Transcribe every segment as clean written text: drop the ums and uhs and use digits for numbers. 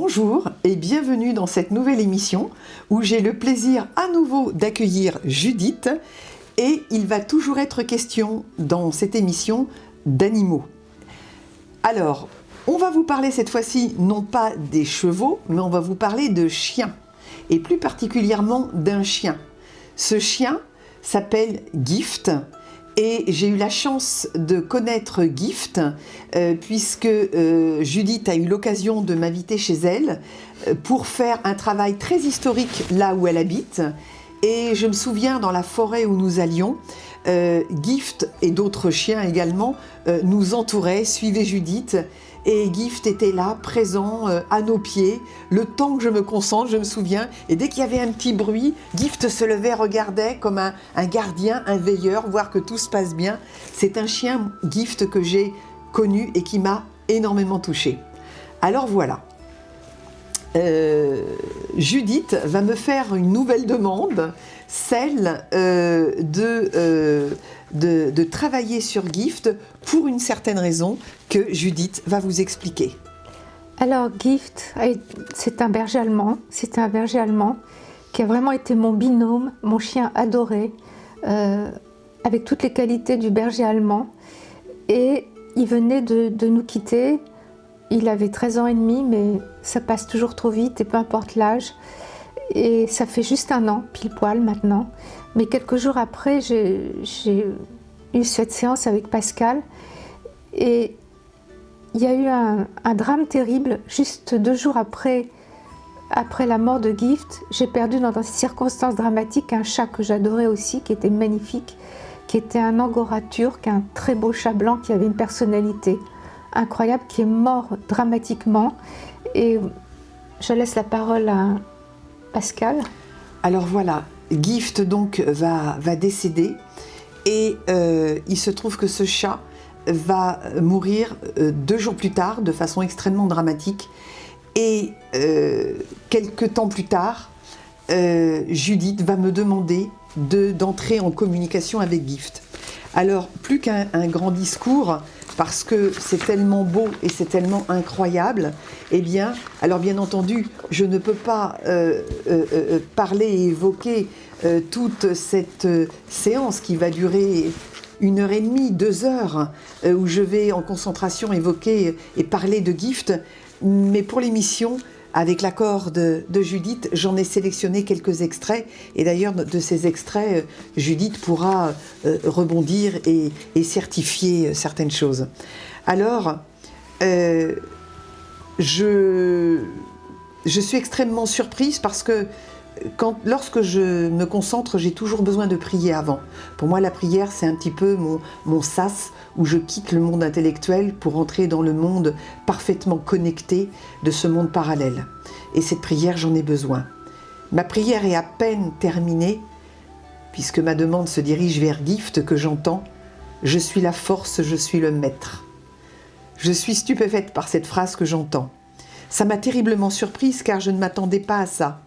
Bonjour et bienvenue dans cette nouvelle émission où j'ai le plaisir à nouveau d'accueillir Judith et il va toujours être question dans cette émission d'animaux. Alors, on va vous parler cette fois-ci non pas des chevaux, mais on va vous parler de chiens et plus particulièrement d'un chien. Ce chien s'appelle Gift. Et j'ai eu la chance de connaître Gift puisque Judith a eu l'occasion de m'inviter chez elle pour faire un travail très historique là où elle habite. Et je me souviens dans la forêt où nous allions, Gift et d'autres chiens également nous entouraient, suivaient Judith. Et Gift était là, présent, à nos pieds, le temps que je me concentre, je me souviens. Et dès qu'il y avait un petit bruit, Gift se levait, regardait comme un gardien, un veilleur, voir que tout se passe bien. C'est un chien, Gift, que j'ai connu et qui m'a énormément touchée. Alors voilà. Judith va me faire une nouvelle demande, celle de travailler sur Gift pour une certaine raison que Judith va vous expliquer. Alors Gift, c'est un berger allemand. C'est un berger allemand qui a vraiment été mon binôme, mon chien adoré, avec toutes les qualités du berger allemand. Et il venait de nous quitter. Il avait 13 ans et demi, mais ça passe toujours trop vite et peu importe l'âge. Et ça fait juste un an, pile poil maintenant. Mais quelques jours après, j'ai eu cette séance avec Pascal. Et il y a eu un drame terrible. Juste 2 jours après la mort de Gift, j'ai perdu dans des circonstances dramatiques un chat que j'adorais aussi, qui était magnifique, qui était un angora turc, un très beau chat blanc qui avait une personnalité incroyable, qui est mort dramatiquement. Et je laisse la parole à Pascal. Alors voilà, Gift donc va décéder et il se trouve que ce chat va mourir 2 jours plus tard de façon extrêmement dramatique. Et quelques temps plus tard, Judith va me demander d'entrer en communication avec Gift. Alors, plus qu'un grand discours, parce que c'est tellement beau et c'est tellement incroyable, eh bien, alors bien entendu, je ne peux pas parler et évoquer toute cette séance qui va durer 1h30, 2 heures, où je vais en concentration évoquer et parler de Gift, mais pour l'émission, avec l'accord de Judith, j'en ai sélectionné quelques extraits. Et d'ailleurs, de ces extraits, Judith pourra rebondir et certifier certaines choses. Alors, je suis extrêmement surprise parce que lorsque je me concentre, j'ai toujours besoin de prier avant. Pour moi, la prière, c'est un petit peu mon sas où je quitte le monde intellectuel pour entrer dans le monde parfaitement connecté de ce monde parallèle. Et cette prière, j'en ai besoin. Ma prière est à peine terminée, puisque ma demande se dirige vers Gift, que j'entends « Je suis la force, je suis le maître ». Je suis stupéfaite par cette phrase que j'entends. Ça m'a terriblement surprise car je ne m'attendais pas à ça.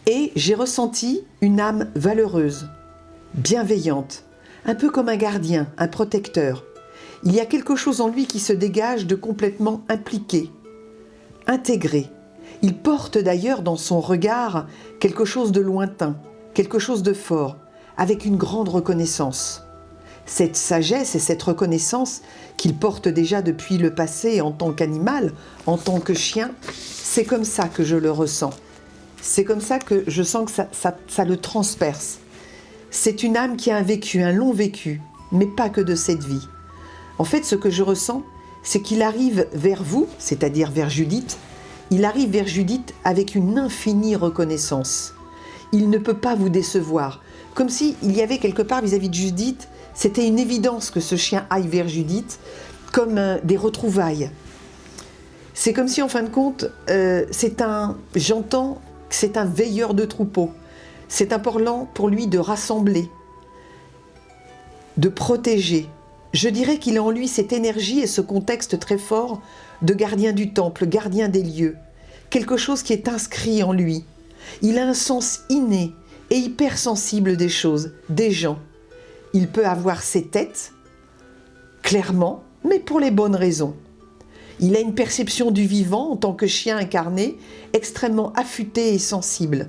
Et j'ai ressenti une âme valeureuse, bienveillante, un peu comme un gardien, un protecteur. Il y a quelque chose en lui qui se dégage de complètement impliqué, intégré. Il porte d'ailleurs dans son regard quelque chose de lointain, quelque chose de fort, avec une grande reconnaissance. Cette sagesse et cette reconnaissance qu'il porte déjà depuis le passé en tant qu'animal, en tant que chien, c'est comme ça que je le ressens. C'est comme ça que je sens que ça le transperce. C'est une âme qui a un vécu, un long vécu, mais pas que de cette vie. En fait, ce que je ressens, c'est qu'il arrive vers vous, c'est-à-dire vers Judith, il arrive vers Judith avec une infinie reconnaissance. Il ne peut pas vous décevoir. Comme s'il y avait quelque part vis-à-vis de Judith, c'était une évidence que ce chien aille vers Judith, comme des retrouvailles. C'est comme si, en fin de compte, j'entends que c'est un veilleur de troupeau. C'est important pour lui de rassembler, de protéger. Je dirais qu'il a en lui cette énergie et ce contexte très fort de gardien du temple, gardien des lieux. Quelque chose qui est inscrit en lui. Il a un sens inné et hypersensible des choses, des gens. Il peut avoir ses têtes, clairement, mais pour les bonnes raisons. Il a une perception du vivant en tant que chien incarné, extrêmement affûté et sensible.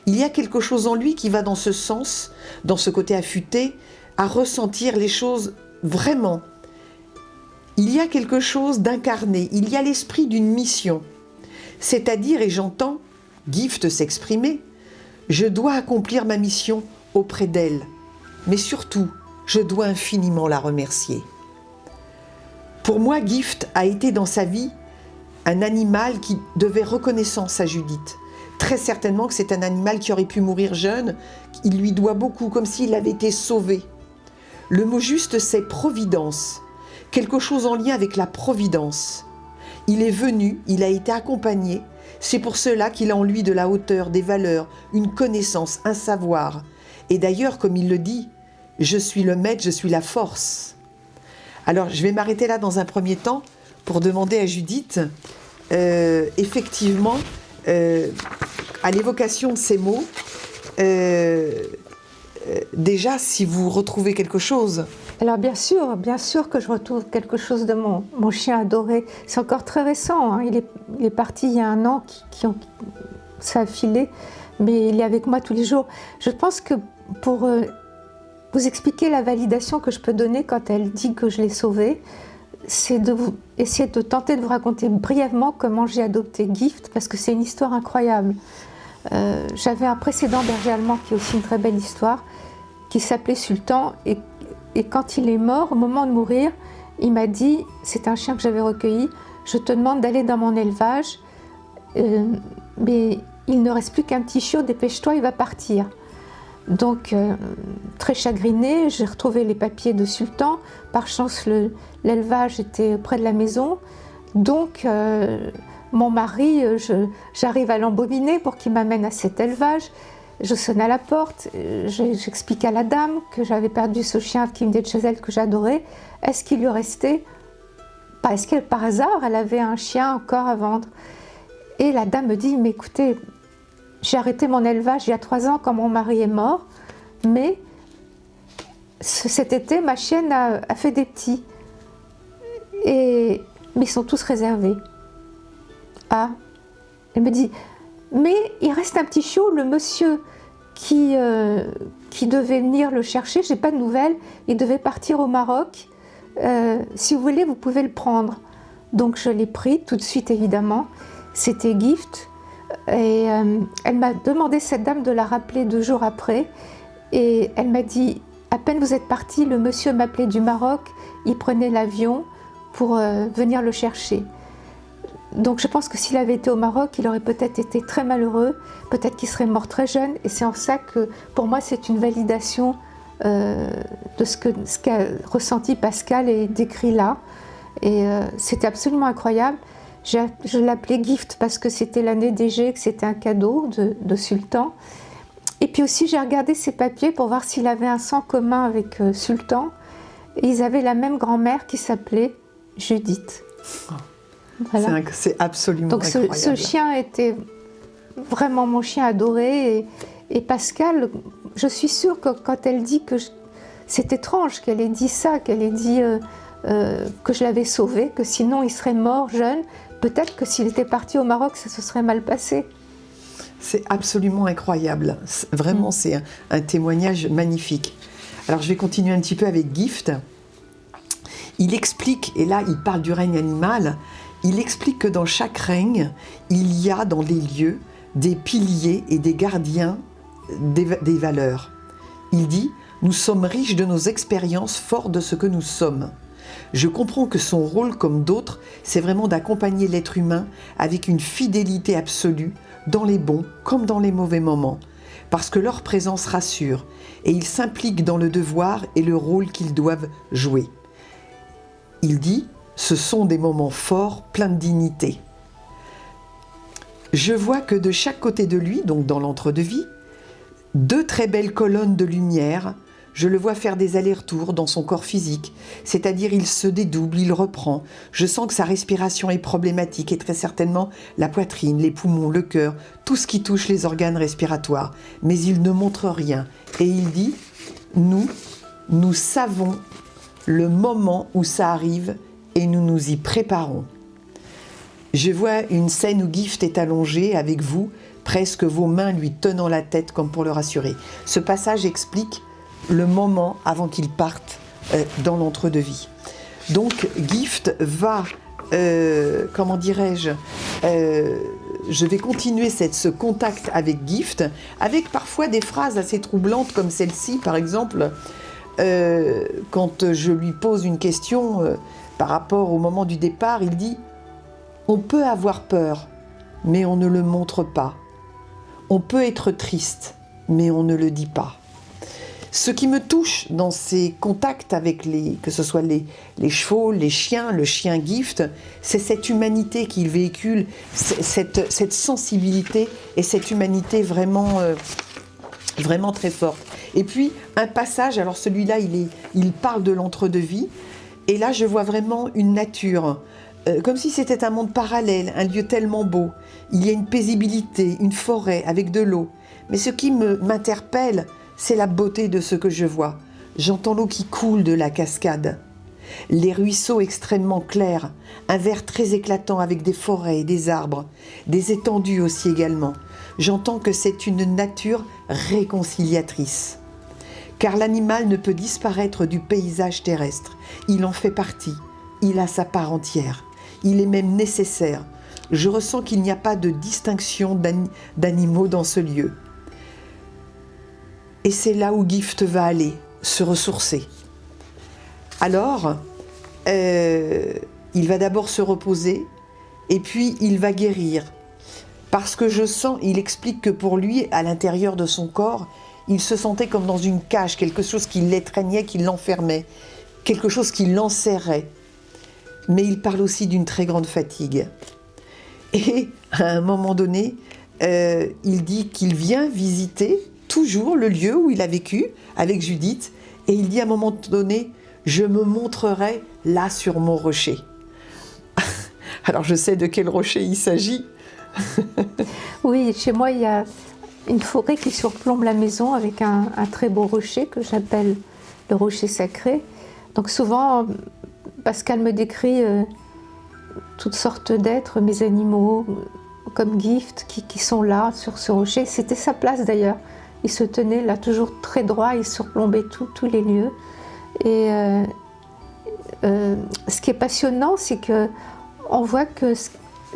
Il y a quelque chose en lui qui va dans ce sens, dans ce côté affûté, à ressentir les choses vraiment. Il y a quelque chose d'incarné, il y a l'esprit d'une mission. C'est-à-dire, et j'entends Gift s'exprimer, je dois accomplir ma mission auprès d'elle, mais surtout, je dois infiniment la remercier. Pour moi, Gift a été dans sa vie un animal qui devait reconnaissance à Judith. Très certainement que c'est un animal qui aurait pu mourir jeune, il lui doit beaucoup, comme s'il avait été sauvé. Le mot juste, c'est providence, quelque chose en lien avec la providence. Il est venu, il a été accompagné, c'est pour cela qu'il a en lui de la hauteur, des valeurs, une connaissance, un savoir. Et d'ailleurs, comme il le dit, je suis le maître, je suis la force. Alors, je vais m'arrêter là dans un premier temps pour demander à Judith, effectivement, à l'évocation de ces mots, déjà, si vous retrouvez quelque chose. Alors bien sûr que je retrouve quelque chose de mon chien adoré. C'est encore très récent, hein. Il est parti il y a 1 an, ça a filé, mais il est avec moi tous les jours. Je pense que pour vous expliquer la validation que je peux donner quand elle dit que je l'ai sauvé, c'est essayer de tenter de vous raconter brièvement comment j'ai adopté Gift, parce que c'est une histoire incroyable. J'avais un précédent berger allemand qui est aussi une très belle histoire, qui s'appelait Sultan, et quand il est mort, au moment de mourir, il m'a dit, c'est un chien que j'avais recueilli, je te demande d'aller dans mon élevage, mais il ne reste plus qu'un petit chiot, dépêche-toi, il va partir. Donc, très chagrinée, j'ai retrouvé les papiers de Sultan. Par chance, l'élevage était près de la maison. Donc, mon mari, j'arrive à l'embobiner pour qu'il m'amène à cet élevage. Je sonne à la porte, j'explique à la dame que j'avais perdu ce chien qui venait de chez elle, que j'adorais. Est-ce qu'il lui restait? Est-ce que par hasard, elle avait un chien encore à vendre? Et la dame me dit, mais écoutez, j'ai arrêté mon élevage il y a 3 ans quand mon mari est mort, mais cet été, ma chienne a fait des petits. Mais ils sont tous réservés. Ah, elle me dit, mais il reste un petit chiot, le monsieur qui devait venir le chercher, j'ai pas de nouvelles, il devait partir au Maroc. Si vous voulez, vous pouvez le prendre. Donc je l'ai pris tout de suite, évidemment. C'était Gift. Et elle m'a demandé, cette dame, de la rappeler 2 jours après. Et elle m'a dit, à peine vous êtes parti, le monsieur m'appelait du Maroc, il prenait l'avion pour venir le chercher. Donc je pense que s'il avait été au Maroc, il aurait peut-être été très malheureux, peut-être qu'il serait mort très jeune, et c'est en ça que pour moi c'est une validation de ce qu'a ressenti Pascal et décrit là. Et c'était absolument incroyable. Je l'appelais Gift parce que c'était l'année DG, que c'était un cadeau de Sultan. Et puis aussi j'ai regardé ses papiers pour voir s'il avait un sang commun avec Sultan. Et ils avaient la même grand-mère qui s'appelait Judith. Oh. Voilà. C'est absolument donc incroyable. Ce chien était vraiment mon chien adoré. Et Pascal, je suis sûre que quand elle dit que... C'est étrange qu'elle ait dit ça, qu'elle ait dit que je l'avais sauvé, que sinon il serait mort jeune. Peut-être que s'il était parti au Maroc, ça se serait mal passé. C'est absolument incroyable. Vraiment, c'est un témoignage magnifique. Alors, je vais continuer un petit peu avec Gift. Il explique, et là, il parle du règne animal, il explique que dans chaque règne, il y a dans les lieux des piliers et des gardiens des valeurs. Il dit « Nous sommes riches de nos expériences, forts de ce que nous sommes ». Je comprends que son rôle, comme d'autres, c'est vraiment d'accompagner l'être humain avec une fidélité absolue, dans les bons comme dans les mauvais moments, parce que leur présence rassure, et ils s'impliquent dans le devoir et le rôle qu'ils doivent jouer. Il dit « Ce sont des moments forts, pleins de dignité ». Je vois que de chaque côté de lui, donc dans l'entre-deux-vie, 2 très belles colonnes de lumière. Je le vois faire des allers-retours dans son corps physique, c'est-à-dire il se dédouble, il reprend. Je sens que sa respiration est problématique et très certainement la poitrine, les poumons, le cœur, tout ce qui touche les organes respiratoires. Mais il ne montre rien et il dit « Nous savons le moment où ça arrive et nous nous y préparons ». Je vois une scène où Gift est allongé avec vous, presque vos mains lui tenant la tête comme pour le rassurer. Ce passage explique le moment avant qu'il parte dans l'entre-deux-vie. Donc Gift va, comment dirais-je, je vais continuer ce contact avec Gift, avec parfois des phrases assez troublantes comme celle-ci, par exemple, quand je lui pose une question par rapport au moment du départ, il dit « On peut avoir peur, mais on ne le montre pas. On peut être triste, mais on ne le dit pas. » Ce qui me touche dans ces contacts avec que ce soit les chevaux, les chiens, le chien Gift, c'est cette humanité qu'il véhicule, cette sensibilité et cette humanité vraiment, vraiment très forte. Et puis un passage, alors celui-là il parle de l'entre-deux-vie, et là je vois vraiment une nature, comme si c'était un monde parallèle, un lieu tellement beau. Il y a une paisibilité, une forêt avec de l'eau. Mais ce qui m'interpelle, c'est la beauté de ce que je vois. J'entends l'eau qui coule de la cascade. Les ruisseaux extrêmement clairs, un vert très éclatant avec des forêts et des arbres, des étendues aussi également. J'entends que c'est une nature réconciliatrice. Car l'animal ne peut disparaître du paysage terrestre. Il en fait partie. Il a sa part entière. Il est même nécessaire. Je ressens qu'il n'y a pas de distinction d'animaux dans ce lieu. Et c'est là où Gift va aller, se ressourcer. Alors, il va d'abord se reposer, et puis il va guérir. Parce que je sens, il explique que pour lui, à l'intérieur de son corps, il se sentait comme dans une cage, quelque chose qui l'étreignait, qui l'enfermait, quelque chose qui l'enserrait. Mais il parle aussi d'une très grande fatigue. Et à un moment donné, il dit qu'il vient visiter toujours le lieu où il a vécu avec Judith, et il dit à un moment donné, je me montrerai là sur mon rocher. Alors je sais de quel rocher il s'agit. Oui, chez moi il y a une forêt qui surplombe la maison avec un très beau rocher que j'appelle le rocher sacré. Donc souvent Pascal me décrit toutes sortes d'êtres, mes animaux, comme Gift, qui sont là sur ce rocher. C'était sa place d'ailleurs. Il se tenait là toujours très droit, il surplombait tous les lieux. Et ce qui est passionnant, c'est qu'on voit que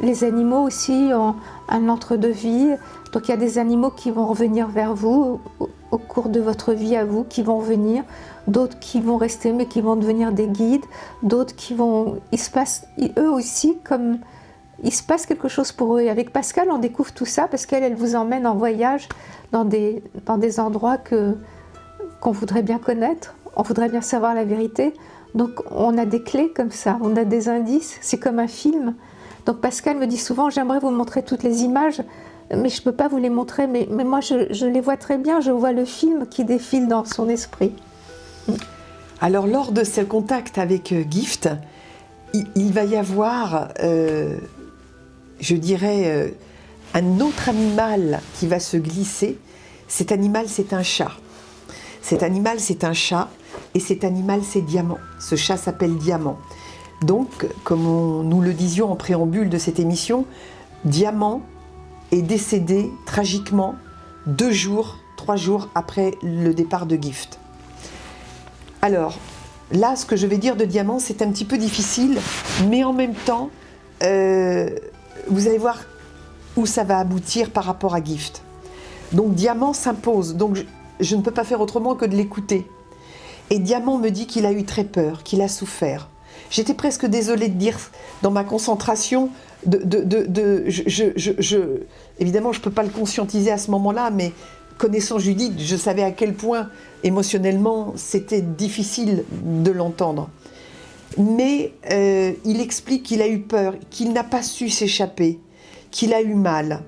les animaux aussi ont un entre-deux-vie. Donc il y a des animaux qui vont revenir vers vous au cours de votre vie à vous, qui vont venir, d'autres qui vont rester mais qui vont devenir des guides, d'autres qui vont... eux aussi, comme il se passe quelque chose pour eux. Et avec Pascal, on découvre tout ça parce qu'elle vous emmène en voyage dans des endroits qu'on voudrait bien connaître, on voudrait bien savoir la vérité. Donc on a des clés comme ça, on a des indices, c'est comme un film. Donc Pascal me dit souvent, j'aimerais vous montrer toutes les images, mais je ne peux pas vous les montrer, mais moi je les vois très bien, je vois le film qui défile dans son esprit. Alors lors de ce contact avec Gift, il va y avoir, je dirais, un autre animal qui va se glisser. Cet animal, c'est un chat. Cet animal, c'est un chat, et cet animal, c'est Diamant. Ce chat s'appelle Diamant. Donc, comme nous le disions en préambule de cette émission, Diamant est décédé tragiquement 3 jours après le départ de Gift. Alors, là, ce que je vais dire de Diamant, c'est un petit peu difficile, mais en même temps, vous allez voir où ça va aboutir par rapport à Gift. Donc Diamant s'impose, donc je ne peux pas faire autrement que de l'écouter. Et Diamant me dit qu'il a eu très peur, qu'il a souffert. J'étais presque désolée de dire, dans ma concentration, évidemment je ne peux pas le conscientiser à ce moment-là, mais connaissant Judith, je savais à quel point émotionnellement c'était difficile de l'entendre. Mais il explique qu'il a eu peur, qu'il n'a pas su s'échapper, qu'il a eu mal.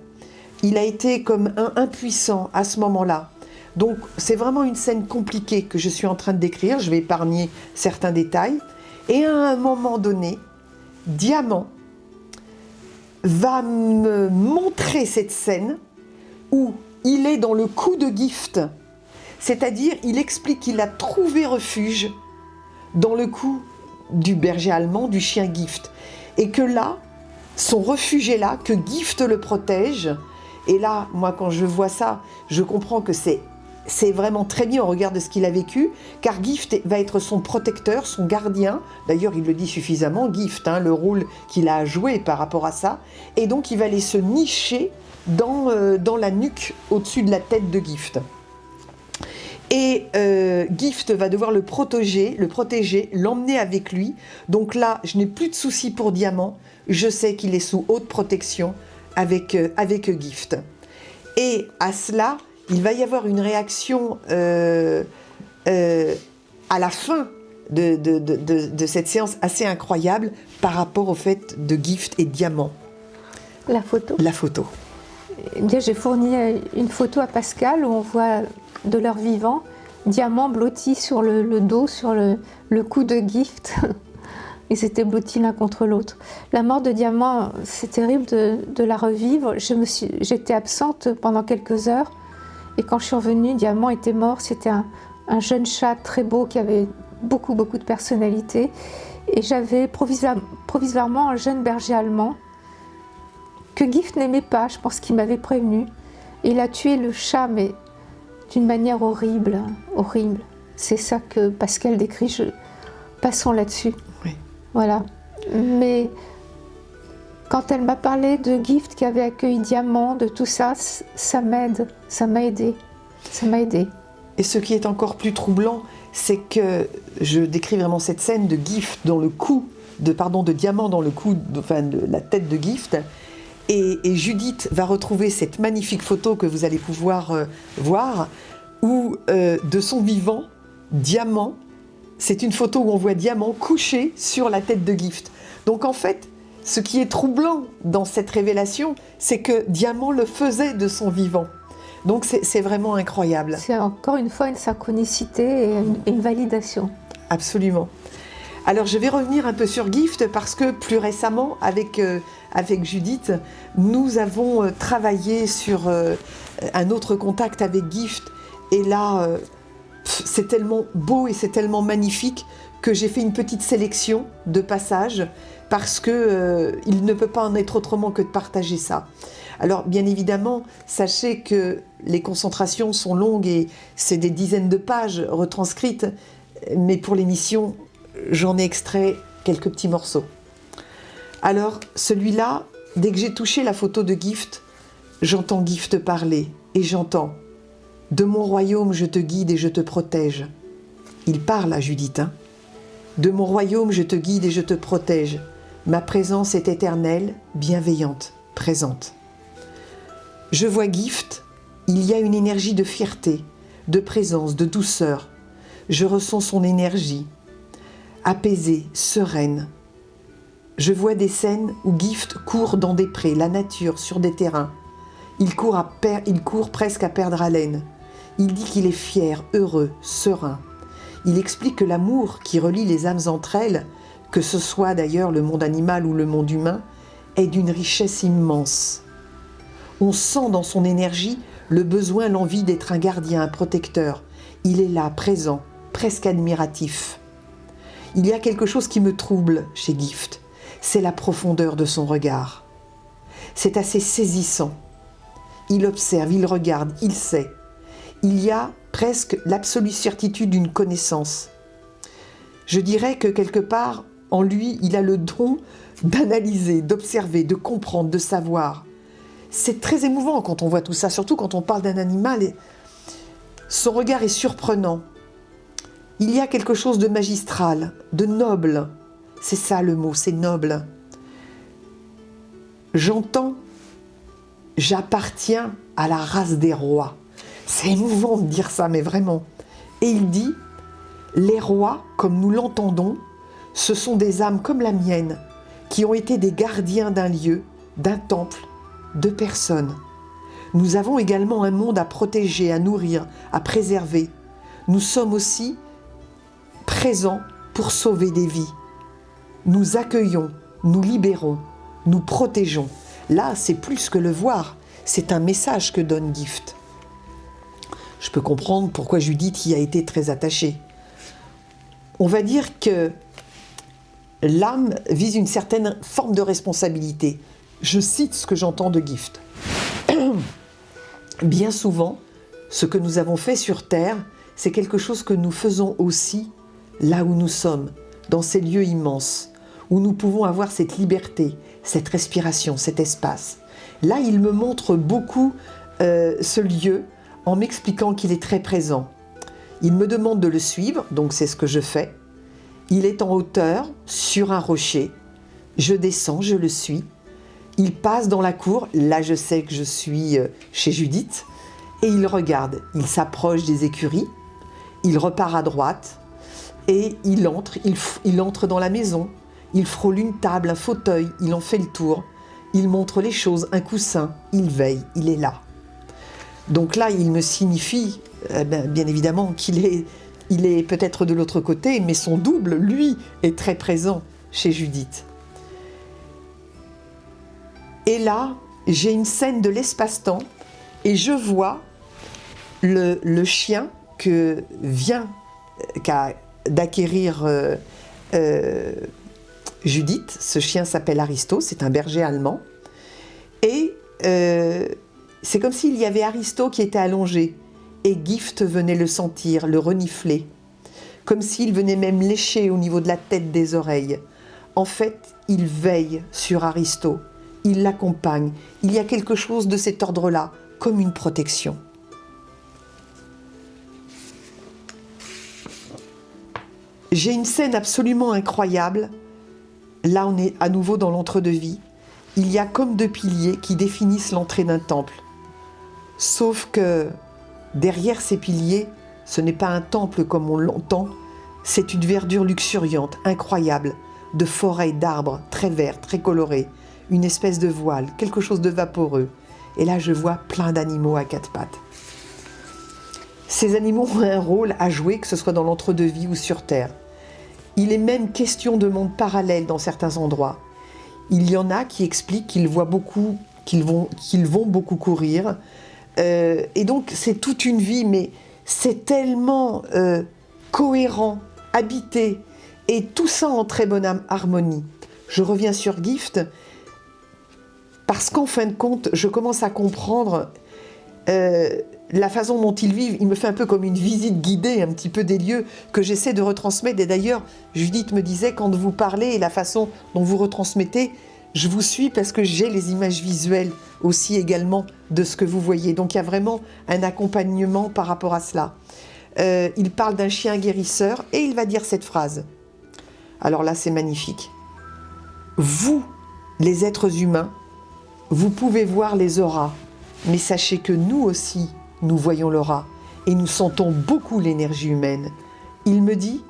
Il a été comme impuissant à ce moment-là. Donc c'est vraiment une scène compliquée que je suis en train de décrire, je vais épargner certains détails. Et à un moment donné, Diamant va me montrer cette scène où il est dans le cou de Gift. C'est-à-dire, il explique qu'il a trouvé refuge dans le cou du berger allemand, du chien Gift. Et que là, son refuge est là, que Gift le protège. Et là, moi, quand je vois ça, je comprends que c'est vraiment très bien au regard de ce qu'il a vécu, car Gift va être son protecteur, son gardien. D'ailleurs, il le dit suffisamment, Gift, le rôle qu'il a à jouer par rapport à ça. Et donc, il va aller se nicher dans la nuque, au-dessus de la tête de Gift. Et Gift va devoir le protéger, l'emmener avec lui. Donc là, je n'ai plus de soucis pour Diamant. Je sais qu'il est sous haute protection avec Gift. Et à cela, il va y avoir une réaction à la fin de cette séance assez incroyable par rapport au fait de Gift et Diamant. La photo. La photo. Eh bien, j'ai fourni une photo à Pascal où on voit de leur vivant Diamant blotti sur le dos, sur le cou de Gift. Ils étaient blottis l'un contre l'autre. La mort de Diamant, c'est terrible de la revivre. J'étais absente pendant quelques heures. Et quand je suis revenue, Diamant était mort. C'était un jeune chat très beau qui avait beaucoup de personnalité. Et j'avais provisoirement un jeune berger allemand que Gift n'aimait pas. Je pense qu'il m'avait prévenu. Et il a tué le chat, mais d'une manière horrible. Horrible. C'est ça que Pascal décrit. Passons là-dessus. Oui. Voilà. Mais quand elle m'a parlé de Gift qui avait accueilli Diamant, de tout ça, ça m'aide. Ça m'a aidé. Ça m'a aidé. Et ce qui est encore plus troublant, c'est que je décris vraiment cette scène de Gift dans le cou, de Diamant dans le cou, de la tête de Gift. Et Judith va retrouver cette magnifique photo que vous allez pouvoir voir, où de son vivant, Diamant, c'est une photo où on voit Diamant couché sur la tête de Gift. Donc en fait, ce qui est troublant dans cette révélation, c'est que Diamant le faisait de son vivant. Donc c'est vraiment incroyable. C'est encore une fois une synchronicité et une validation. Absolument. Alors je vais revenir un peu sur Gift parce que plus récemment, avec Judith, nous avons travaillé sur un autre contact avec Gift. Et là, c'est tellement beau et c'est tellement magnifique que j'ai fait une petite sélection de passages parce que il ne peut pas en être autrement que de partager ça. Alors bien évidemment, sachez que les concentrations sont longues et c'est des dizaines de pages retranscrites, mais pour l'émission, j'en ai extrait quelques petits morceaux. Alors celui-là, dès que j'ai touché la photo de Gift, j'entends Gift parler et j'entends « De mon royaume je te guide et je te protège ». Il parle à Judith. De mon royaume je te guide et je te protège. Ma présence est éternelle, bienveillante, présente. Je vois Gift, il y a une énergie de fierté, de présence, de douceur. Je ressens son énergie, apaisée, sereine. Je vois des scènes où Gift court dans des prés, la nature, sur des terrains. Il court presque à perdre haleine. Il dit qu'il est fier, heureux, serein. Il explique que l'amour qui relie les âmes entre elles, que ce soit d'ailleurs le monde animal ou le monde humain, est d'une richesse immense. On sent dans son énergie le besoin, l'envie d'être un gardien, un protecteur. Il est là, présent, presque admiratif. Il y a quelque chose qui me trouble chez Gift, c'est la profondeur de son regard. C'est assez saisissant. Il observe, il regarde, il sait. Il y a presque l'absolue certitude d'une connaissance. Je dirais que quelque part, en lui, il a le don d'analyser, d'observer, de comprendre, de savoir. C'est très émouvant quand on voit tout ça, surtout quand on parle d'un animal. Et son regard est surprenant. Il y a quelque chose de magistral, de noble. C'est ça le mot, c'est noble. J'entends, j'appartiens à la race des rois. C'est émouvant de dire ça, mais vraiment. Et il dit, les rois, comme nous l'entendons, ce sont des âmes comme la mienne, qui ont été des gardiens d'un lieu, d'un temple, de personnes. Nous avons également un monde à protéger, à nourrir, à préserver. Nous sommes aussi présents pour sauver des vies. Nous accueillons, nous libérons, nous protégeons. Là, c'est plus que le voir, c'est un message que donne Gift. Je peux comprendre pourquoi Judith y a été très attachée. On va dire que l'âme vise une certaine forme de responsabilité. Je cite ce que j'entends de Gift. Bien souvent, ce que nous avons fait sur Terre, c'est quelque chose que nous faisons aussi là où nous sommes, dans ces lieux immenses, où nous pouvons avoir cette liberté, cette respiration, cet espace. Là, il me montre beaucoup ce lieu en m'expliquant qu'il est très présent. Il me demande de le suivre, donc c'est ce que je fais. Il est en hauteur, sur un rocher. Je descends, je le suis. Il passe dans la cour, là je sais que je suis chez Judith, et il regarde, il s'approche des écuries, il repart à droite, et il entre dans la maison, il frôle une table, un fauteuil, il en fait le tour, il montre les choses, un coussin, il veille, il est là. Donc là, il me signifie, bien évidemment, qu'il est peut-être de l'autre côté, mais son double, lui, est très présent chez Judith. Et là, j'ai une scène de l'espace-temps et je vois le chien que vient d'acquérir Judith. Ce chien s'appelle Aristo, c'est un berger allemand. Et c'est comme s'il y avait Aristo qui était allongé et Gift venait le sentir, le renifler. Comme s'il venait même lécher au niveau de la tête, des oreilles. En fait, il veille sur Aristo. Il l'accompagne. Il y a quelque chose de cet ordre-là, comme une protection. J'ai une scène absolument incroyable. Là, on est à nouveau dans l'entre-deux-vie. Il y a comme deux piliers qui définissent l'entrée d'un temple. Sauf que derrière ces piliers, ce n'est pas un temple comme on l'entend, c'est une verdure luxuriante, incroyable, de forêts d'arbres très verts, très colorés, une espèce de voile, quelque chose de vaporeux. Et là, je vois plein d'animaux à quatre pattes. Ces animaux ont un rôle à jouer, que ce soit dans l'entre-deux-vie ou sur Terre. Il est même question de mondes parallèles dans certains endroits. Il y en a qui expliquent qu'ils voient beaucoup, qu'ils vont beaucoup courir. Et donc, c'est toute une vie, mais c'est tellement cohérent, habité, et tout ça en très bonne harmonie. Je reviens sur Gift, parce qu'en fin de compte, je commence à comprendre la façon dont ils vivent. Il me fait un peu comme une visite guidée, un petit peu des lieux que j'essaie de retransmettre. Et d'ailleurs, Judith me disait, quand vous parlez et la façon dont vous retransmettez, je vous suis parce que j'ai les images visuelles aussi également de ce que vous voyez. Donc il y a vraiment un accompagnement par rapport à cela. Il parle d'un chien guérisseur et il va dire cette phrase. Alors là, c'est magnifique. Vous, les êtres humains, vous pouvez voir les auras, mais sachez que nous aussi, nous voyons l'aura et nous sentons beaucoup l'énergie humaine. Il me dit,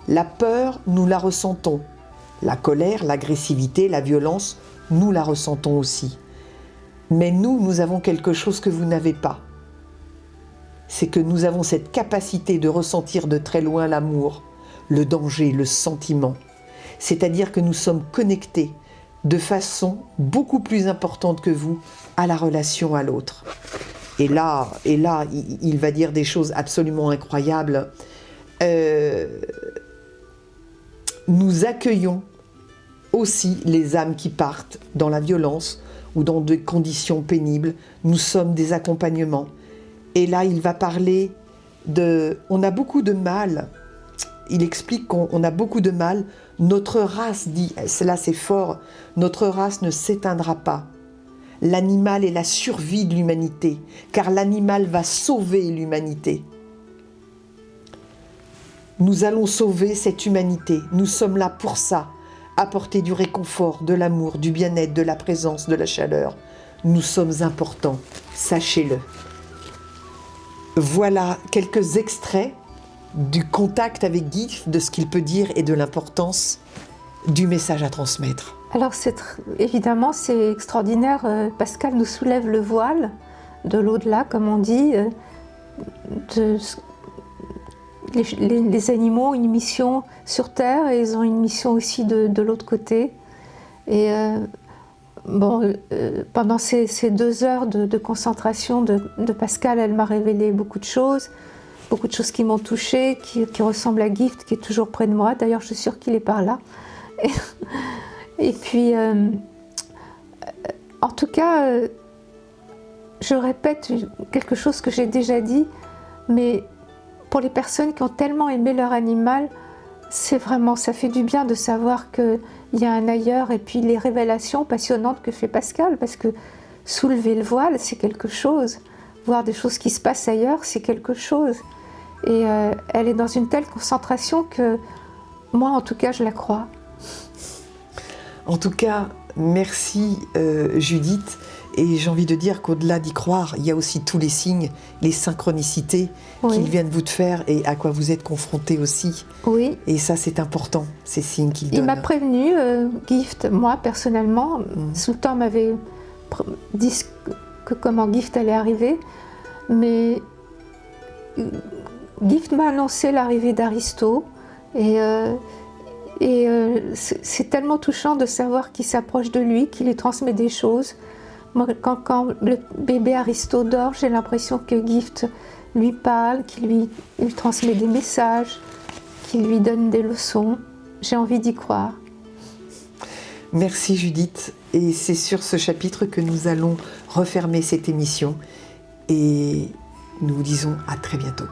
la peur, nous la ressentons. La colère, l'agressivité, la violence, nous la ressentons aussi. Mais nous avons quelque chose que vous n'avez pas. C'est que nous avons cette capacité de ressentir de très loin l'amour, le danger, le sentiment. C'est-à-dire que nous sommes connectés de façon beaucoup plus importante que vous à la relation à l'autre. Et là, il va dire des choses absolument incroyables. Nous accueillons aussi les âmes qui partent dans la violence ou dans des conditions pénibles. Nous sommes des accompagnements. Et là, il va parler de... On a beaucoup de mal. Il explique qu'on a beaucoup de mal. Notre race, dit, là c'est fort, notre race ne s'éteindra pas. L'animal est la survie de l'humanité, car l'animal va sauver l'humanité. Nous allons sauver cette humanité. Nous sommes là pour ça, apporter du réconfort, de l'amour, du bien-être, de la présence, de la chaleur. Nous sommes importants, sachez-le. Voilà quelques extraits du contact avec Guy, de ce qu'il peut dire et de l'importance du message à transmettre. Alors évidemment, c'est extraordinaire. Pascal nous soulève le voile de l'au-delà, comme on dit. Les animaux ont une mission sur Terre et ils ont une mission aussi de l'autre côté. Et pendant ces 2 heures de concentration de Pascal, elle m'a révélé beaucoup de choses qui m'ont touchée, qui ressemblent à Gift, qui est toujours près de moi. D'ailleurs, je suis sûre qu'il est par là. Et puis, en tout cas, je répète quelque chose que j'ai déjà dit, mais pour les personnes qui ont tellement aimé leur animal, c'est vraiment, ça fait du bien de savoir qu'il y a un ailleurs, et puis les révélations passionnantes que fait Pascale, parce que soulever le voile, c'est quelque chose, voir des choses qui se passent ailleurs, c'est quelque chose. Et elle est dans une telle concentration que moi, en tout cas, je la crois. En tout cas, merci Judith. Et j'ai envie de dire qu'au-delà d'y croire, il y a aussi tous les signes, les synchronicités Oui. qu'ils viennent vous de faire et à quoi vous êtes confrontés aussi. Oui. Et ça, c'est important, ces signes qu'il Il donne. m'a prévenu, Gift, moi personnellement, Sultan m'avait dit que comment Gift allait arriver, mais Gift m'a annoncé l'arrivée d'Aristo, et c'est tellement touchant de savoir qu'il s'approche de lui, qu'il lui transmet des choses. Moi, quand le bébé Aristo dort, j'ai l'impression que Gift lui parle, qu'il lui transmet des messages, qu'il lui donne des leçons. J'ai envie d'y croire. Merci Judith. Et c'est sur ce chapitre que nous allons refermer cette émission. Et nous vous disons à très bientôt.